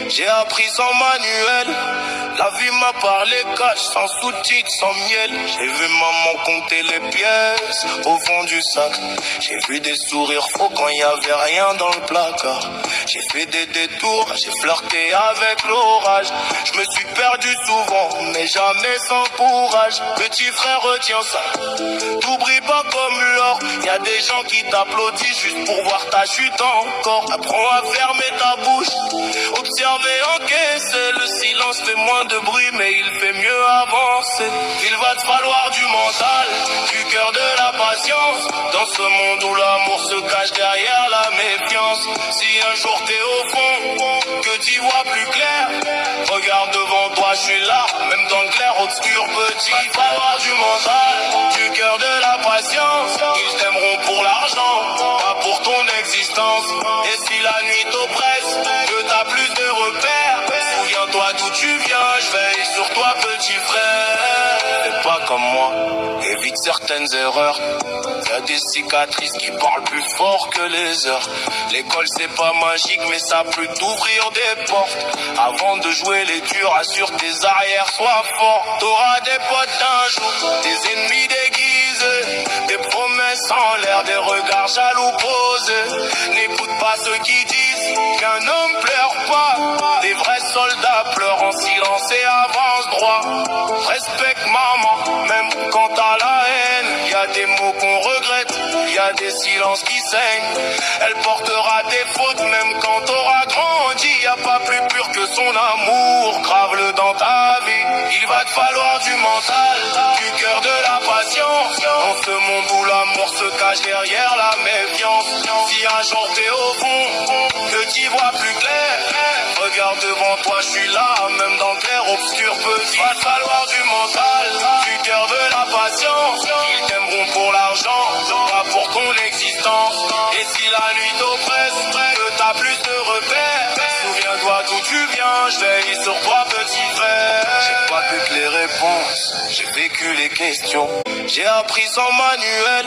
J'ai appris sans manuel. La vie m'a parlé cash, sans sous-titres, sans miel. J'ai vu maman compter les pièces au fond du sac. J'ai vu des sourires faux quand il y avait rien dans le placard. J'ai fait des détours, j'ai flirté avec l'orage. Je me suis perdu souvent, mais jamais sans courage. Petit frère, retiens ça, tout brille pas comme l'or. Y a des gens qui t'applaudissent juste pour voir ta chute encore. Apprends à fermer ta bouche, observer, encaisser. Le silence fait moins de bruit, mais il fait mieux avancer. Il va te falloir du mental, du cœur, de la patience. Dans ce monde où l'amour se cache derrière la méfiance. Si un jour t'es au fond, que t'y vois plus clair, regarde devant toi, je suis là, même dans le clair obscur petit. Il va falloir du mental, du cœur, de la patience. Ils t'aimeront pour l'argent, pas pour ton existence. Et si la nuit t'oppresse, que t'as plus de repères, souviens-toi d'où tu viens, je veille sur toi petit frère. Fais pas comme moi, évite certaines erreurs. Y'a des cicatrices qui parlent plus fort que les heures. L'école c'est pas magique mais ça peut t'ouvrir des portes. Avant de jouer les durs, assure tes arrières, sois fort. T'auras des potes d'un jour, des ennemis déguisés, des promesses en l'air, des regards jaloux posés. N'écoute pas ceux qui disent qu'un homme pleure pas. Des vrais soldats pleurent en silence et avancent droit. Respecte maman, même quand t'as la haine. Y a des mots qu'on regrette, y a des silences qui saignent. Elle portera tes fautes même quand t'auras grandi. Y a pas plus pur que son amour, grave-le dans ta vie. Il va te falloir du mental, du cœur, de la patience. Dans ce monde où l'amour se cache derrière la méfiance. Si un jour t'es au fond, que t'y vois plus clair, regarde devant toi, je suis là, même dans le clair obscur petit. Va te falloir du mental, du cœur, de la patience. Ils t'aimeront pour l'argent, pas pour ton existence. Et si la nuit t'oppresse, que t'as plus de repères, souviens-toi d'où tu viens, je veille sur toi petit frère. J'ai pas toutes les réponses, j'ai vécu les questions. J'ai appris sans manuel.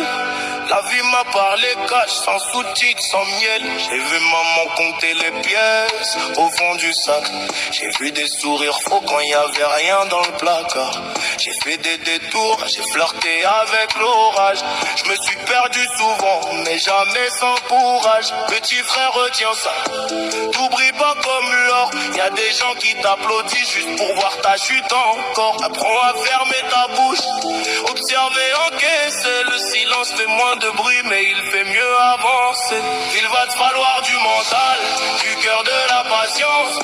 La vie m'a parlé cash, sans sous-titres, sans miel. J'ai vu maman compter les pièces au fond du sac. J'ai vu des sourires faux quand il y avait rien dans le placard. J'ai fait des détours, j'ai flirté avec l'orage. Je me suis perdu souvent, mais jamais sans courage. Petit frère, retiens ça, tout brille pas comme l'or. Y a des gens qui t'applaudissent juste pour voir ta chute encore. Apprends à fermer ta bouche, observer, encaisser. Le silence fait moins de bruit, mais il fait mieux avancer. Il va te falloir du mental, du cœur, de la patience.